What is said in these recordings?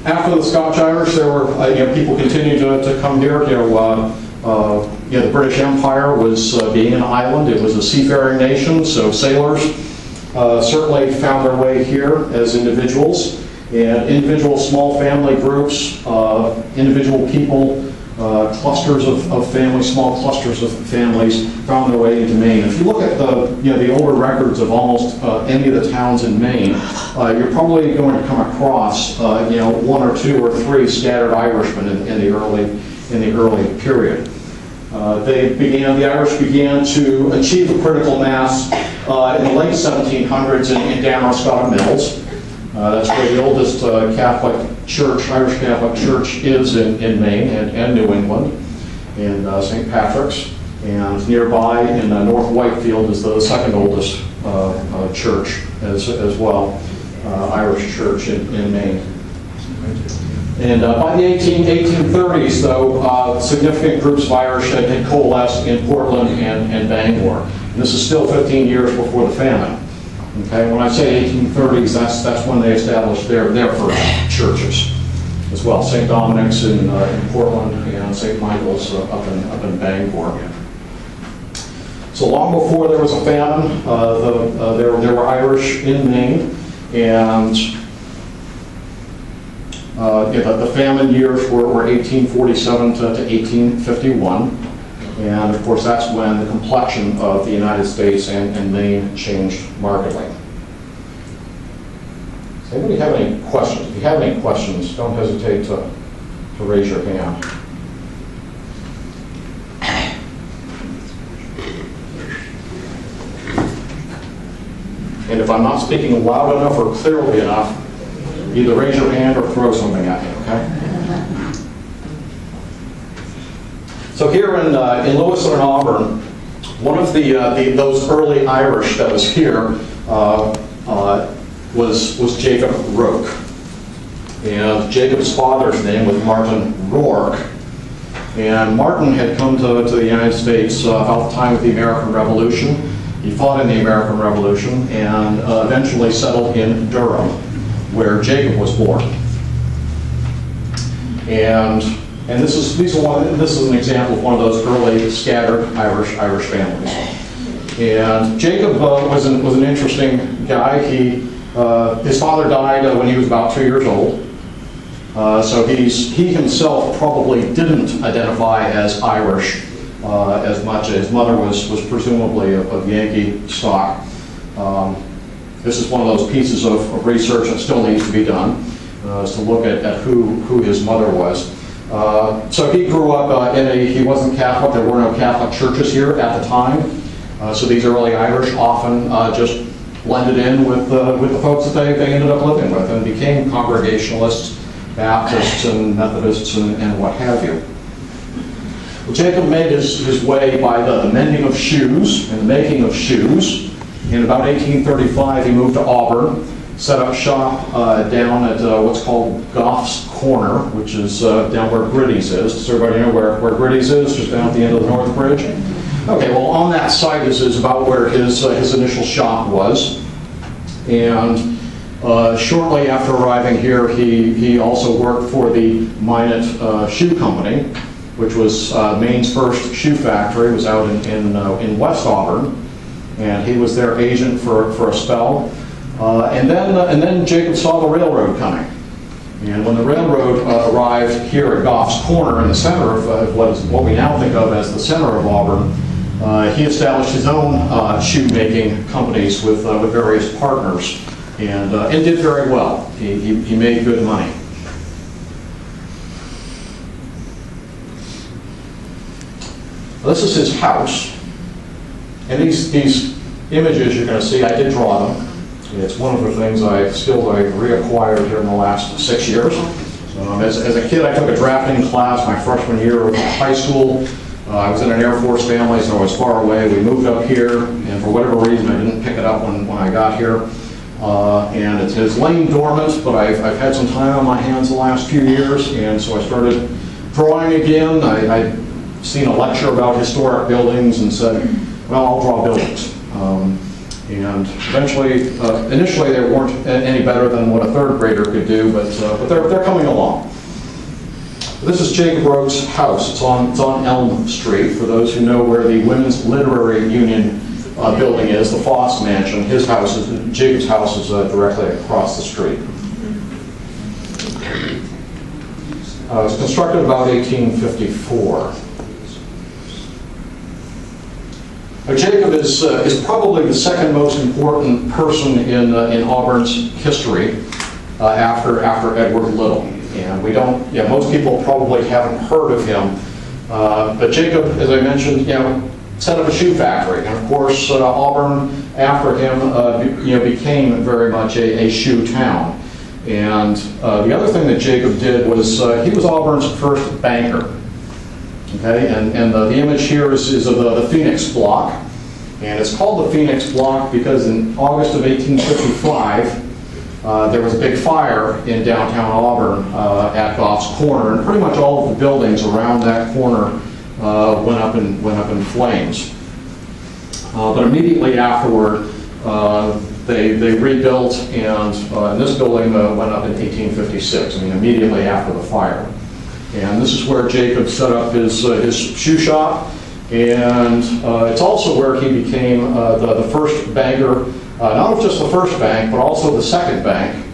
After the Scotch-Irish, there were people continued to come here. The British Empire was being an island. It was a seafaring nation, so sailors certainly found their way here as individuals. And individual small family groups, individual people, clusters of families, small clusters of families found their way into Maine. If you look at the older records of almost any of the towns in Maine, you're probably going to come across one or two or three scattered Irishmen in the early period. The Irish began to achieve a critical mass in the late 1700s in Androscoggin Mills. That's where the oldest Catholic church, Irish Catholic church, is in Maine and New England, in St. Patrick's. And nearby in North Whitefield is the second oldest church as well, Irish church in Maine. And by the 1830s, though, significant groups of Irish had coalesced in Portland and Bangor. And this is still 15 years before the famine. Okay, when I say 1830s, that's when they established their first churches as well. St. Dominic's in Portland and St. Michael's up in Bangor. So long before there was a famine, there were Irish in Maine, and the famine years were 1847 to 1851. And of course, that's when the complexion of the United States and Maine changed markedly. Does anybody have any questions? If you have any questions, don't hesitate to raise your hand. And if I'm not speaking loud enough or clearly enough, either raise your hand or throw something at me, okay? So here in Lewiston and Auburn, one of those early Irish that was here was Jacob Roke. And Jacob's father's name was Martin Rourke. And Martin had come to the United States about the time of the American Revolution. He fought in the American Revolution and eventually settled in Durham, where Jacob was born. And this is an example of one of those early scattered Irish families. And Jacob was an interesting guy. His father died when he was about 2 years old. So he himself probably didn't identify as Irish as much. His mother was presumably of Yankee stock. This is one of those pieces of research that still needs to be done, is to look at who his mother was. So he grew up he wasn't Catholic. There were no Catholic churches here at the time. So these early Irish often just blended in with the folks that they ended up living with and became Congregationalists, Baptists, and Methodists, and what have you. Well, Jacob made his way by the mending of shoes and the making of shoes. In about 1835, he moved to Auburn, set up shop down at what's called Goff's Corner, which is down where Gritty's is. Does everybody know where Gritty's is? Just down at the end of the North Bridge? Okay, well, on that site is about where his initial shop was. And shortly after arriving here, he also worked for the Minot Shoe Company, which was Maine's first shoe factory. It was out in West Auburn. And he was their agent for a spell. And then Jacob saw the railroad coming. And when the railroad arrived here at Goff's Corner in the center of what we now think of as the center of Auburn, he established his own shoe-making companies with various partners and did very well. He made good money. This is his house. And these images you're going to see, I did draw them. It's one of the skills I reacquired here in the last 6 years. As a kid, I took a drafting class my freshman year of high school. I was in an Air Force family, so I was far away. We moved up here, and for whatever reason, I didn't pick it up when I got here. And it has lain dormant, but I've had some time on my hands the last few years, and so I started drawing again. I'd seen a lecture about historic buildings and said, well, I'll draw buildings. And eventually, initially they weren't any better than what a third grader could do, but they're coming along. This is Jacob Roke's house. It's on Elm Street. For those who know where the Women's Literary Union building is, the Foss Mansion, Jacob's house is directly across the street. It was constructed about 1854. Now, Jacob is probably the second most important person in Auburn's history after Edward Little. And we don't, most people probably haven't heard of him. But Jacob, as I mentioned, set up a shoe factory. And of course, Auburn, after him, became very much a shoe town. And the other thing that Jacob did was he was Auburn's first banker. Okay, and the image here is of the Phoenix Block. And it's called the Phoenix Block because in August of 1855, there was a big fire in downtown Auburn at Goff's Corner, and pretty much all of the buildings around that corner went up in flames. But immediately afterward, they rebuilt, and this building went up in 1856. I mean, immediately after the fire. And this is where Jacob set up his shoe shop, and it's also where he became the first banker. Not just the first bank, but also the second bank.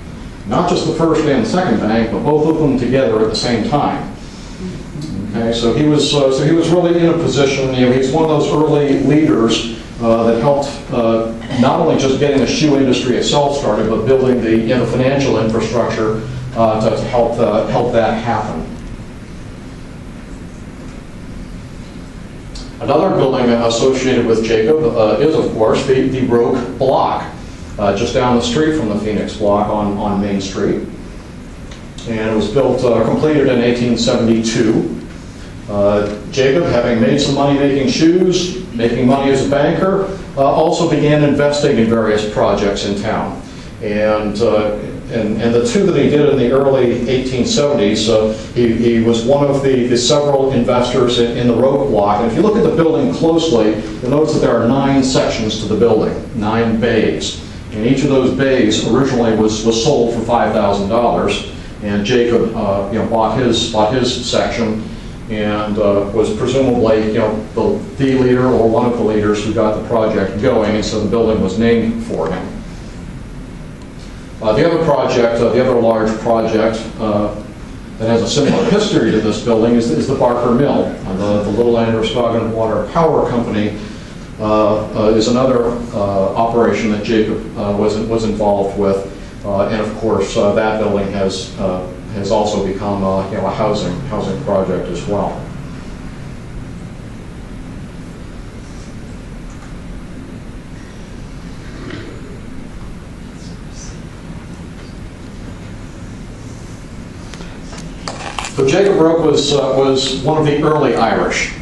Not just the first and the second bank, but both of them together at the same time. Okay, so he was really in a position. He's one of those early leaders that helped not only just getting the shoe industry itself started, but building the financial infrastructure to help that happen. Another building associated with Jacob is, of course, the Roke Block, just down the street from the Phoenix Block on Main Street. And it was built, completed in 1872. Jacob, having made some money making shoes, making money as a banker, also began investing in various projects in town. And the two that he did in the early 1870s, he was one of the several investors in the Roke Block. And if you look at the building closely, you'll notice that there are 9 sections to the building, 9 bays. And each of those bays originally was sold for $5,000. And Jacob bought his section, and was presumably the leader or one of the leaders who got the project going, and so the building was named for him. The other large project that has a similar history to this building is the Barker Mill. The Little Androscoggin Water Power Company is another operation that Jacob was involved with, and of course that building has also become a housing project as well. So Jacob Roke was one of the early Irish.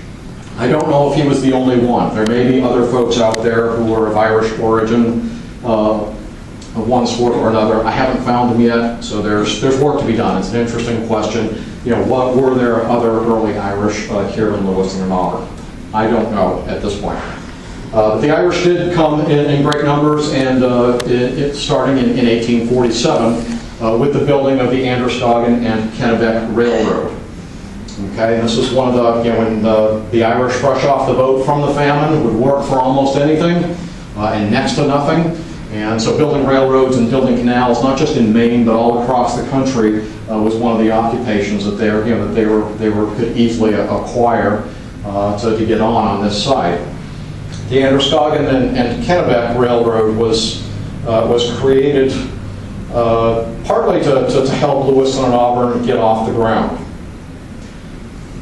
I don't know if he was the only one. There may be other folks out there who were of Irish origin of one sort or another. I haven't found them yet, so there's work to be done. It's an interesting question. What were there other early Irish here in Lewiston and Auburn? I don't know at this point. But the Irish did come in great numbers, and starting in 1847 with the building of the Androscoggin and Kennebec Railroad. Okay, and this is one of the, when the Irish fresh off the boat from the famine would work for almost anything and next to nothing. And so building railroads and building canals, not just in Maine, but all across the country, was one of the occupations that they could easily acquire to get on this side. The Androscoggin and Kennebec Railroad was created partly to help Lewiston and Auburn get off the ground.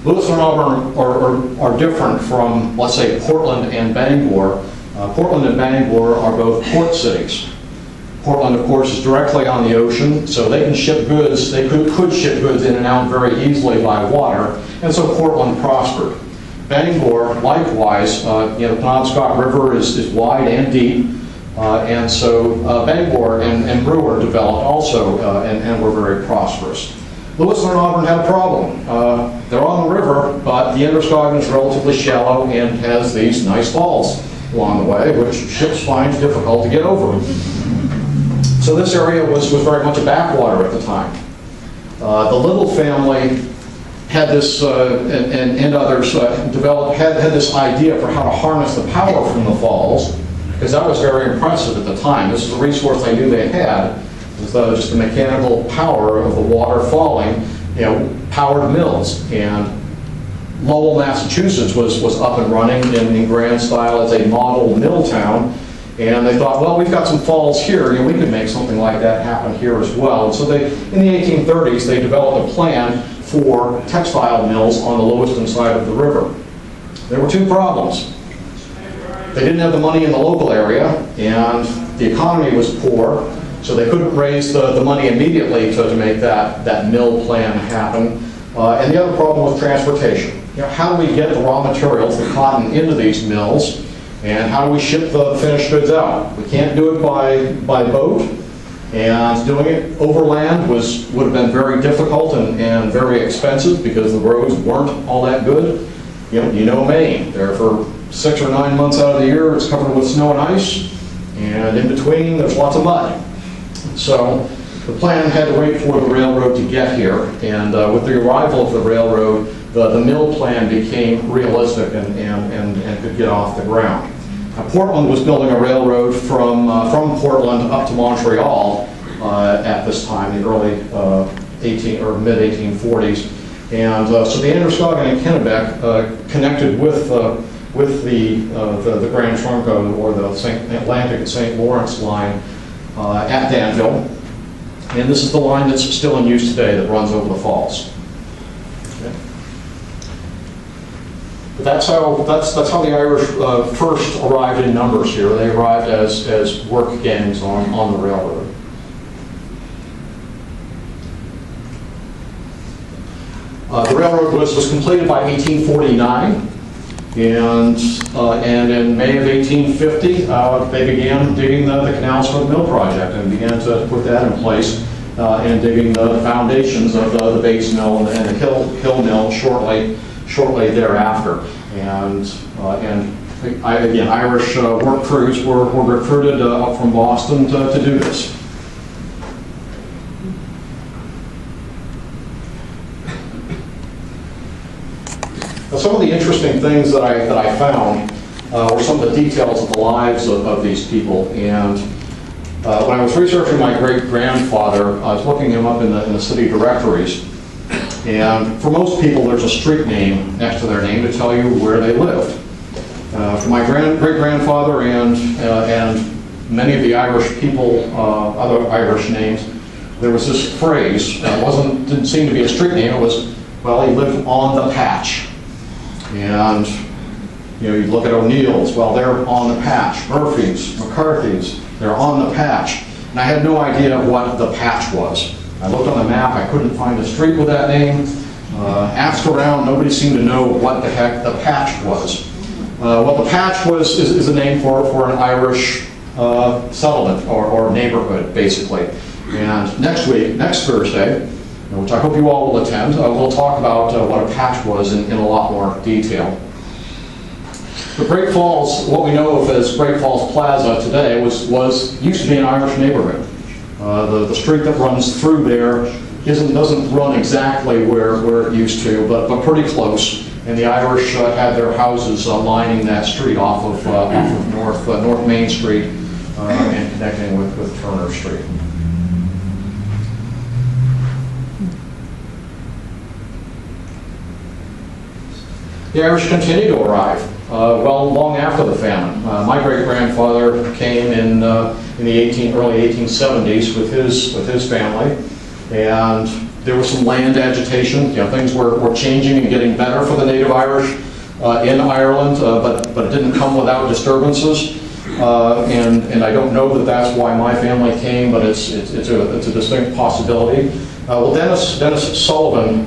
Lewiston and Auburn are different from, let's say, Portland and Bangor. Portland and Bangor are both port cities. Portland, of course, is directly on the ocean, so they can ship goods. They could ship goods in and out very easily by water, and so Portland prospered. Bangor, likewise, the Penobscot River is wide and deep, and so Bangor and Brewer developed also and were very prosperous. Lewiston and Auburn had a problem. They're on the river, but the Androscoggin is relatively shallow and has these nice falls. along the way, which ships find difficult to get over. So this area was very much a backwater at the time. The Little family had this, and others had this idea for how to harness the power from the falls, because that was very impressive at the time. This is a resource they knew they had, was just the mechanical power of the water falling, powered mills. And Lowell, Massachusetts was up and running in grand style as a model mill town. And they thought, well, we've got some falls here, we could make something like that happen here as well. And so in the 1830s, they developed a plan for textile mills on the Lewiston side of the river. There were two problems. They didn't have the money in the local area, and the economy was poor, so they couldn't raise the money immediately to make that mill plan happen. And the other problem was transportation. How do we get the raw materials, the cotton, into these mills? And how do we ship the finished goods out? We can't do it by boat, and doing it overland would have been very difficult and very expensive because the roads weren't all that good. Maine, there for 6 or 9 months out of the year, it's covered with snow and ice, and in between there's lots of mud. So the plan had to wait for the railroad to get here, and with the arrival of the railroad, the mill plan became realistic and could get off the ground. Now, Portland was building a railroad from Portland up to Montreal at this time, the early mid-1840s, and so the Androscoggin and Kennebec connected with the Grand Trunk or the Atlantic and St. Lawrence line at Danville, and this is the line that's still in use today that runs over the falls. That's how the Irish first arrived in numbers here. They arrived as work gangs on the railroad. The railroad was completed by 1849, and in May of 1850 they began digging the canals for the mill project and began to put that in place and digging the foundations of the Bates Mill and the Hill Mill shortly thereafter. And again, Irish work crews were recruited up from Boston to do this. Now, some of the interesting things that I found were some of the details of the lives of these people. And when I was researching my great-grandfather, I was looking him up in the city directories. And for most people, there's a street name next to their name to tell you where they lived. For my great-grandfather and many of the Irish people, other Irish names, there was this phrase. Didn't seem to be a street name. It was, well, he lived on the patch. And you look at O'Neill's. Well, they're on the patch. Murphy's, McCarthy's, they're on the patch. And I had no idea what the patch was. I looked on the map, I couldn't find a street with that name. Asked around, nobody seemed to know what the heck the patch was. Well, the patch is a name for an Irish settlement or neighborhood, basically. And next Thursday, which I hope you all will attend, we'll talk about what a patch was in a lot more detail. The Great Falls, what we know of as Great Falls Plaza today, used to be an Irish neighborhood. The street that runs through there doesn't run exactly where it used to, but pretty close. And the Irish had their houses lining that street off of North Main Street and connecting with Turner Street. The Irish continue to arrive. Long after the famine. My great-grandfather came in the early 1870s with his family, and there was some land agitation. Things were changing and getting better for the native Irish in Ireland, but it didn't come without disturbances. And I don't know that that's why my family came, but it's a distinct possibility. Dennis Sullivan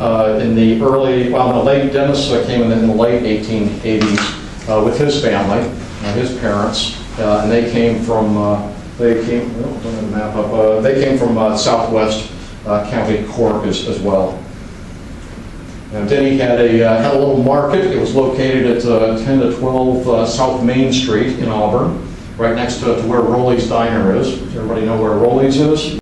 Dennis came in the late 1880s. With his family, his parents, and they came from southwest County Cork as well. And then he had a little market. It was located at 10 to 12 South Main Street in Auburn, right next to where Roley's Diner is. Does everybody know where Roley's is?